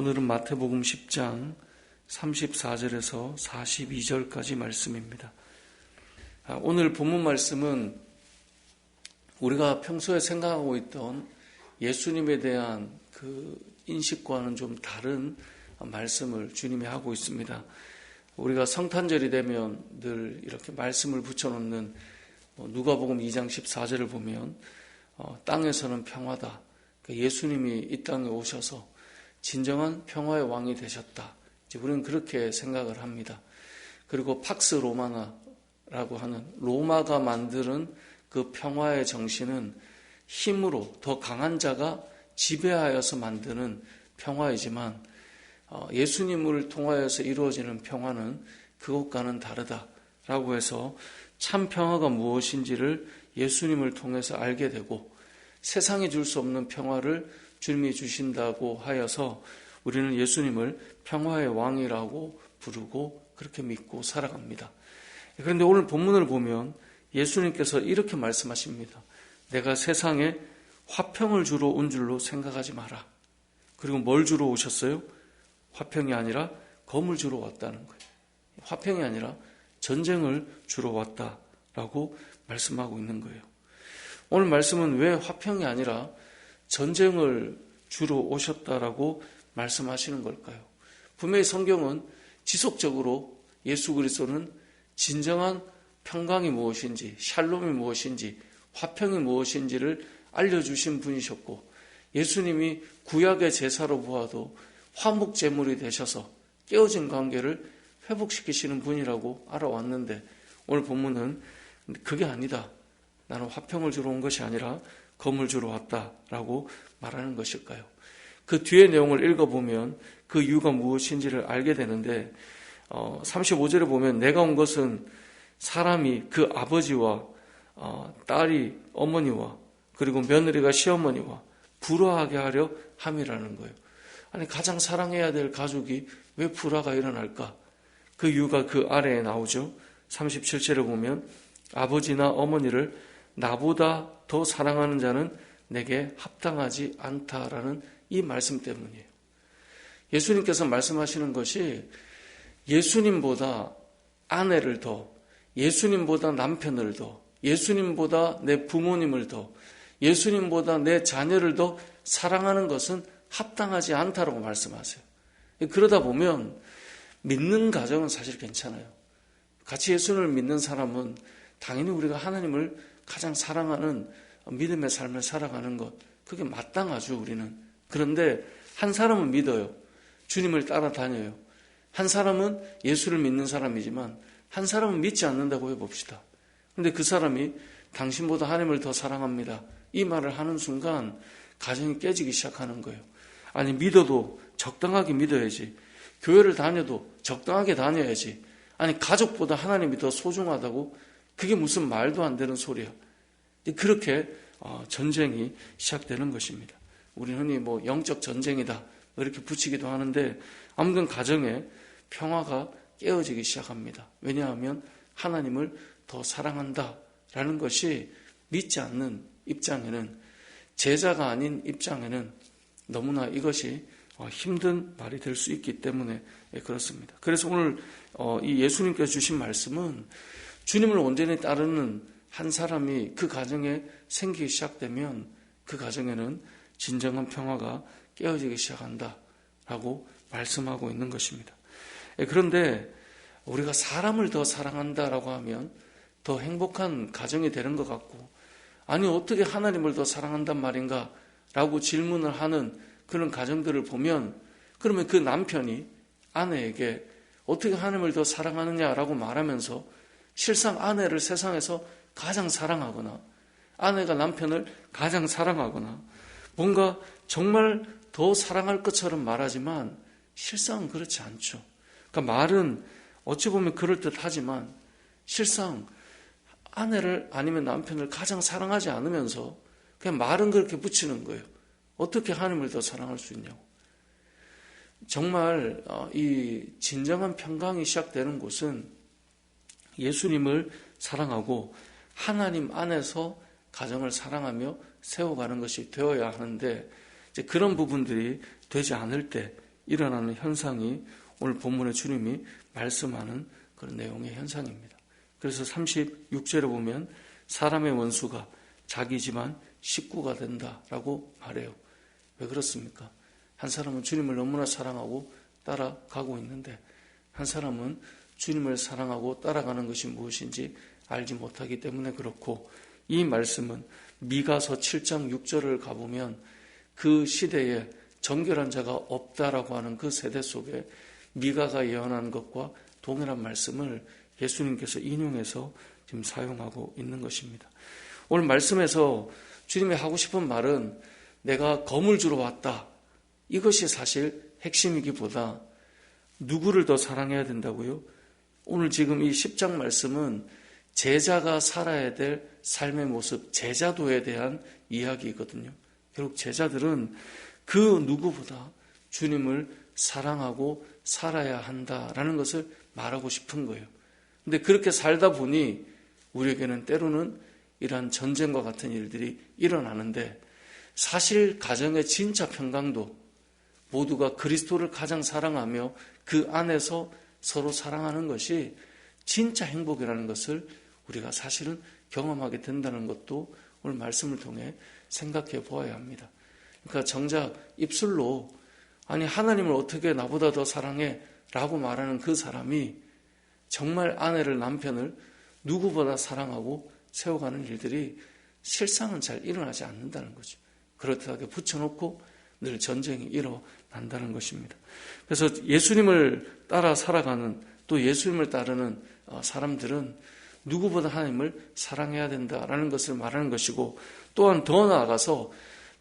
오늘은 마태복음 10장 34절에서 42절까지 말씀입니다. 오늘 본문 말씀은 우리가 평소에 생각하고 있던 예수님에 대한 그 인식과는 좀 다른 말씀을 주님이 하고 있습니다. 우리가 성탄절이 되면 늘 이렇게 말씀을 붙여놓는 누가복음 2장 14절을 보면 땅에서는 평화다. 예수님이 이 땅에 오셔서 진정한 평화의 왕이 되셨다. 우리는 그렇게 생각을 합니다. 그리고 팍스 로마나라고 하는 로마가 만드는 그 평화의 정신은 힘으로 더 강한 자가 지배하여서 만드는 평화이지만 예수님을 통하여서 이루어지는 평화는 그것과는 다르다라고 해서 참 평화가 무엇인지를 예수님을 통해서 알게 되고 세상이 줄 수 없는 평화를 주님이 주신다고 하여서 우리는 예수님을 평화의 왕이라고 부르고 그렇게 믿고 살아갑니다. 그런데 오늘 본문을 보면 예수님께서 이렇게 말씀하십니다. 내가 세상에 화평을 주러 온 줄로 생각하지 마라. 그리고 뭘 주러 오셨어요? 화평이 아니라 검을 주러 왔다는 거예요. 화평이 아니라 전쟁을 주러 왔다라고 말씀하고 있는 거예요. 오늘 말씀은 왜 화평이 아니라 전쟁을 주러 오셨다라고 말씀하시는 걸까요? 분명히 성경은 지속적으로 예수 그리스도는 진정한 평강이 무엇인지, 샬롬이 무엇인지, 화평이 무엇인지를 알려주신 분이셨고 예수님이 구약의 제사로 보아도 화목제물이 되셔서 깨어진 관계를 회복시키시는 분이라고 알아왔는데 오늘 본문은 그게 아니다. 나는 화평을 주러 온 것이 아니라 검을 주러 왔다라고 말하는 것일까요? 그 뒤의 내용을 읽어보면 그 이유가 무엇인지를 알게 되는데 35절에 보면 내가 온 것은 사람이 그 아버지와 딸이 어머니와 그리고 며느리가 시어머니와 불화하게 하려 함이라는 거예요. 아니 가장 사랑해야 될 가족이 왜 불화가 일어날까? 그 이유가 그 아래에 나오죠. 37절에 보면 아버지나 어머니를 나보다 더 사랑하는 자는 내게 합당하지 않다라는 이 말씀 때문이에요. 예수님께서 말씀하시는 것이 예수님보다 아내를 더, 예수님보다 남편을 더, 예수님보다 내 부모님을 더, 예수님보다 내 자녀를 더 사랑하는 것은 합당하지 않다라고 말씀하세요. 그러다 보면 믿는 가정은 사실 괜찮아요. 같이 예수님을 믿는 사람은 당연히 우리가 하나님을 가장 사랑하는 믿음의 삶을 살아가는 것, 그게 마땅하죠, 우리는. 그런데 한 사람은 믿어요. 주님을 따라다녀요. 한 사람은 예수를 믿는 사람이지만 한 사람은 믿지 않는다고 해봅시다. 그런데 그 사람이 당신보다 하나님을 더 사랑합니다. 이 말을 하는 순간 가정이 깨지기 시작하는 거예요. 아니 믿어도 적당하게 믿어야지. 교회를 다녀도 적당하게 다녀야지. 아니 가족보다 하나님이 더 소중하다고? 그게 무슨 말도 안 되는 소리야. 그렇게 전쟁이 시작되는 것입니다. 우리는 흔히 영적 전쟁이다 이렇게 붙이기도 하는데 아무튼 가정에 평화가 깨어지기 시작합니다. 왜냐하면 하나님을 더 사랑한다라는 것이 믿지 않는 입장에는, 제자가 아닌 입장에는 너무나 이것이 힘든 말이 될 수 있기 때문에 그렇습니다. 그래서 오늘 이 예수님께서 주신 말씀은 주님을 온전히 따르는 한 사람이 그 가정에 생기기 시작되면 그 가정에는 진정한 평화가 깨어지기 시작한다라고 말씀하고 있는 것입니다. 그런데 우리가 사람을 더 사랑한다라고 하면 더 행복한 가정이 되는 것 같고, 아니 어떻게 하나님을 더 사랑한단 말인가 라고 질문을 하는 그런 가정들을 보면, 그러면 그 남편이 아내에게 어떻게 하나님을 더 사랑하느냐라고 말하면서 실상 아내를 세상에서 가장 사랑하거나 아내가 남편을 가장 사랑하거나 뭔가 정말 더 사랑할 것처럼 말하지만 실상은 그렇지 않죠. 그러니까 말은 어찌 보면 그럴듯하지만 실상 아내를 아니면 남편을 가장 사랑하지 않으면서 그냥 말은 그렇게 붙이는 거예요. 어떻게 하나님을 더 사랑할 수 있냐고. 정말 이 진정한 평강이 시작되는 곳은 예수님을 사랑하고 하나님 안에서 가정을 사랑하며 세워가는 것이 되어야 하는데 이제 그런 부분들이 되지 않을 때 일어나는 현상이 오늘 본문에 주님이 말씀하는 그런 내용의 현상입니다. 그래서 36절에 보면 사람의 원수가 자기 집안 식구가 된다라고 말해요. 왜 그렇습니까? 한 사람은 주님을 너무나 사랑하고 따라가고 있는데 한 사람은 주님을 사랑하고 따라가는 것이 무엇인지 알지 못하기 때문에 그렇고, 이 말씀은 미가서 7장 6절을 가보면 그 시대에 정결한 자가 없다라고 하는 그 세대 속에 미가가 예언한 것과 동일한 말씀을 예수님께서 인용해서 지금 사용하고 있는 것입니다. 오늘 말씀에서 주님이 하고 싶은 말은 내가 검을 주러 왔다, 이것이 사실 핵심이기보다 누구를 더 사랑해야 된다고요? 오늘 지금 이 10장 말씀은 제자가 살아야 될 삶의 모습, 제자도에 대한 이야기이거든요. 결국 제자들은 그 누구보다 주님을 사랑하고 살아야 한다라는 것을 말하고 싶은 거예요. 근데 그렇게 살다 보니 우리에게는 때로는 이러한 전쟁과 같은 일들이 일어나는데, 사실 가정의 진짜 평강도 모두가 그리스도를 가장 사랑하며 그 안에서 서로 사랑하는 것이 진짜 행복이라는 것을 우리가 사실은 경험하게 된다는 것도 오늘 말씀을 통해 생각해 보아야 합니다. 그러니까 정작 입술로 아니 하나님을 어떻게 나보다 더 사랑해? 라고 말하는 그 사람이 정말 아내를, 남편을 누구보다 사랑하고 세워가는 일들이 실상은 잘 일어나지 않는다는 거죠. 그렇다하게 붙여놓고 늘 전쟁이 일어난다는 것입니다. 그래서 예수님을 따라 살아가는, 또 예수님을 따르는 사람들은 누구보다 하나님을 사랑해야 된다라는 것을 말하는 것이고, 또한 더 나아가서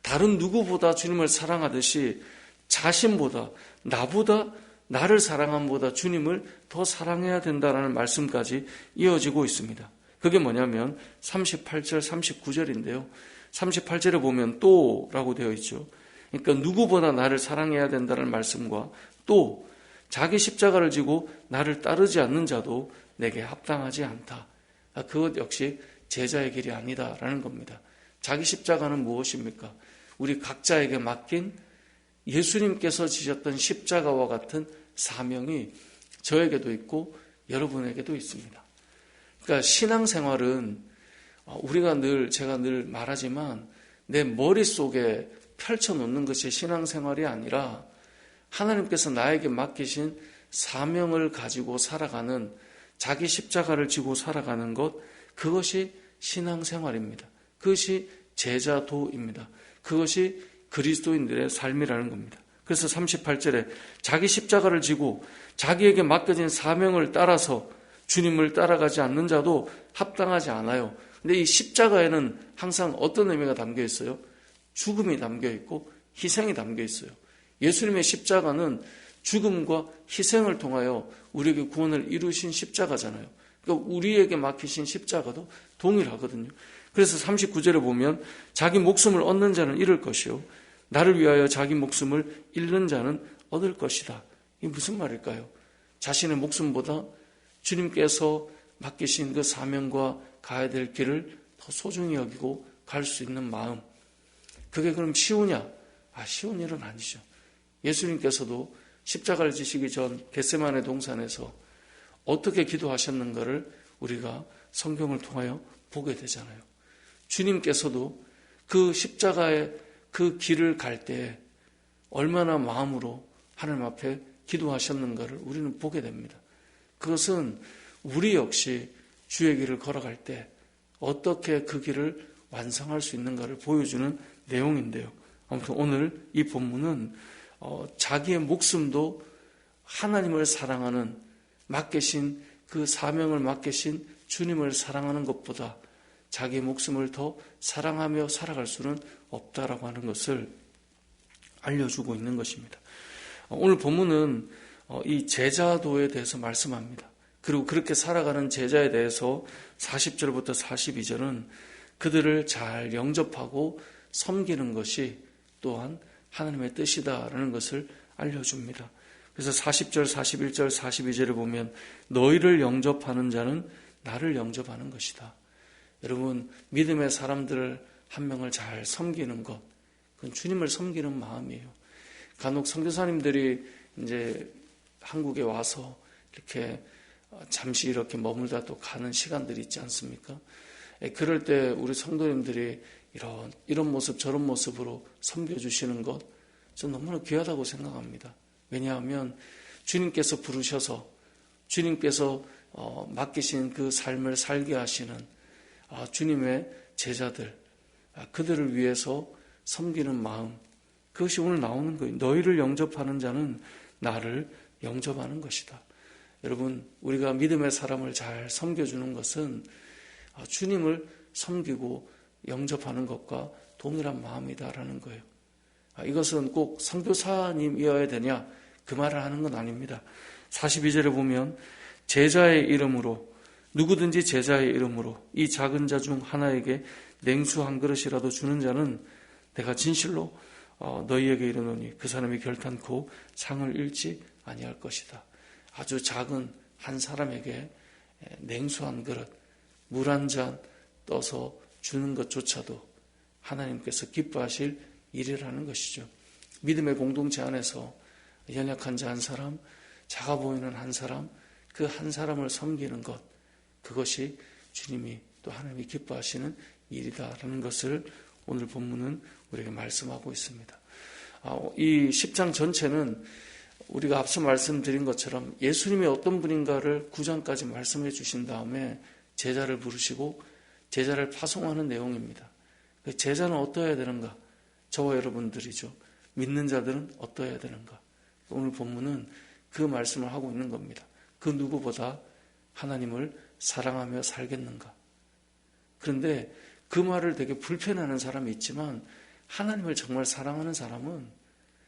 다른 누구보다 주님을 사랑하듯이 자신보다, 나보다, 나를 사랑함보다 주님을 더 사랑해야 된다라는 말씀까지 이어지고 있습니다. 그게 뭐냐면 38절, 39절인데요. 38절에 보면 또라고 되어 있죠. 그러니까 누구보다 나를 사랑해야 된다는 말씀과 또 자기 십자가를 지고 나를 따르지 않는 자도 내게 합당하지 않다. 그것 역시 제자의 길이 아니다라는 겁니다. 자기 십자가는 무엇입니까? 우리 각자에게 맡긴 예수님께서 지셨던 십자가와 같은 사명이 저에게도 있고 여러분에게도 있습니다. 그러니까 신앙생활은 우리가 제가 늘 말하지만 내 머릿속에 펼쳐놓는 것이 신앙생활이 아니라 하나님께서 나에게 맡기신 사명을 가지고 살아가는, 자기 십자가를 지고 살아가는 것, 그것이 신앙생활입니다. 그것이 제자도입니다. 그것이 그리스도인들의 삶이라는 겁니다. 그래서 38절에 자기 십자가를 지고 자기에게 맡겨진 사명을 따라서 주님을 따라가지 않는 자도 합당하지 않아요. 근데 이 십자가에는 항상 어떤 의미가 담겨 있어요? 죽음이 담겨 있고 희생이 담겨 있어요. 예수님의 십자가는 죽음과 희생을 통하여 우리에게 구원을 이루신 십자가잖아요. 그러니까 우리에게 맡기신 십자가도 동일하거든요. 그래서 39절에 보면 자기 목숨을 얻는 자는 잃을 것이요 나를 위하여 자기 목숨을 잃는 자는 얻을 것이다. 이게 무슨 말일까요? 자신의 목숨보다 주님께서 맡기신 그 사명과 가야 될 길을 더 소중히 여기고 갈 수 있는 마음, 그게 그럼 쉬우냐? 쉬운 일은 아니죠. 예수님께서도 십자가를 지시기 전 겟세마네 동산에서 어떻게 기도하셨는가를 우리가 성경을 통하여 보게 되잖아요. 주님께서도 그 십자가의 그 길을 갈 때 얼마나 마음으로 하나님 앞에 기도하셨는가를 우리는 보게 됩니다. 그것은 우리 역시 주의 길을 걸어갈 때 어떻게 그 길을 완성할 수 있는가를 보여주는 내용인데요. 아무튼 오늘 이 본문은 자기의 목숨도 하나님을 사랑하는, 맡기신 그 사명을 맡기신 주님을 사랑하는 것보다 자기의 목숨을 더 사랑하며 살아갈 수는 없다라고 하는 것을 알려주고 있는 것입니다. 오늘 본문은 이 제자도에 대해서 말씀합니다. 그리고 그렇게 살아가는 제자에 대해서 40절부터 42절은 그들을 잘 영접하고 섬기는 것이 또한 하나님의 뜻이다라는 것을 알려줍니다. 그래서 40절, 41절, 42절에 보면 너희를 영접하는 자는 나를 영접하는 것이다. 여러분, 믿음의 사람들 한 명을 잘 섬기는 것, 그건 주님을 섬기는 마음이에요. 간혹 선교사님들이 이제 한국에 와서 이렇게 잠시 이렇게 머물다 또 가는 시간들이 있지 않습니까? 그럴 때 우리 성도님들이 이런 모습 저런 모습으로 섬겨주시는 것 저는 너무나 귀하다고 생각합니다. 왜냐하면 주님께서 부르셔서 주님께서 맡기신 그 삶을 살게 하시는 주님의 제자들, 그들을 위해서 섬기는 마음, 그것이 오늘 나오는 거예요. 너희를 영접하는 자는 나를 영접하는 것이다. 여러분, 우리가 믿음의 사람을 잘 섬겨주는 것은 주님을 섬기고 영접하는 것과 동일한 마음이다라는 거예요. 이것은 꼭 선교사님이어야 되냐 그 말을 하는 건 아닙니다. 42절에 보면 제자의 이름으로, 누구든지 제자의 이름으로 이 작은 자 중 하나에게 냉수 한 그릇이라도 주는 자는 내가 진실로 너희에게 이르노니 그 사람이 결탄코 상을 잃지 아니할 것이다. 아주 작은 한 사람에게 냉수 한 그릇, 물 한 잔 떠서 주는 것조차도 하나님께서 기뻐하실 일이라는 것이죠. 믿음의 공동체 안에서 연약한 자 한 사람, 작아 보이는 한 사람, 그 한 사람을 섬기는 것, 그것이 주님이 또 하나님이 기뻐하시는 일이다라는 것을 오늘 본문은 우리에게 말씀하고 있습니다. 이 10장 전체는 우리가 앞서 말씀드린 것처럼 예수님이 어떤 분인가를 9장까지 말씀해 주신 다음에 제자를 부르시고 제자를 파송하는 내용입니다. 제자는 어떠해야 되는가? 저와 여러분들이죠. 믿는 자들은 어떠해야 되는가? 오늘 본문은 그 말씀을 하고 있는 겁니다. 그 누구보다 하나님을 사랑하며 살겠는가? 그런데 그 말을 되게 불편해하는 사람이 있지만 하나님을 정말 사랑하는 사람은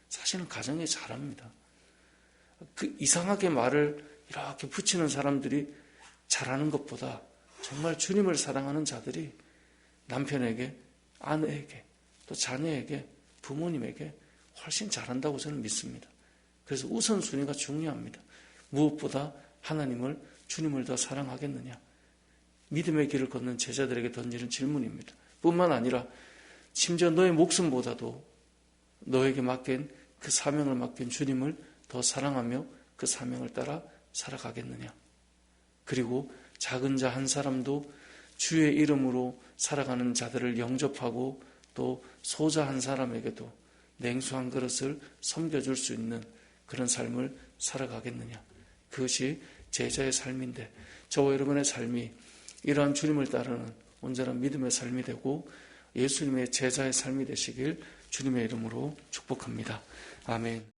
사실은 가정에 잘합니다. 그 이상하게 말을 이렇게 붙이는 사람들이 잘하는 것보다 정말 주님을 사랑하는 자들이 남편에게, 아내에게, 또 자녀에게, 부모님에게 훨씬 잘한다고 저는 믿습니다. 그래서 우선순위가 중요합니다. 무엇보다 하나님을, 주님을 더 사랑하겠느냐? 믿음의 길을 걷는 제자들에게 던지는 질문입니다. 뿐만 아니라 심지어 너의 목숨보다도 너에게 맡긴 그 사명을 맡긴 주님을 더 사랑하며 그 사명을 따라 살아가겠느냐? 그리고 작은 자 한 사람도 주의 이름으로 살아가는 자들을 영접하고 또 소자 한 사람에게도 냉수 한 그릇을 섬겨줄 수 있는 그런 삶을 살아가겠느냐? 그것이 제자의 삶인데 저와 여러분의 삶이 이러한 주님을 따르는 온전한 믿음의 삶이 되고 예수님의 제자의 삶이 되시길 주님의 이름으로 축복합니다. 아멘.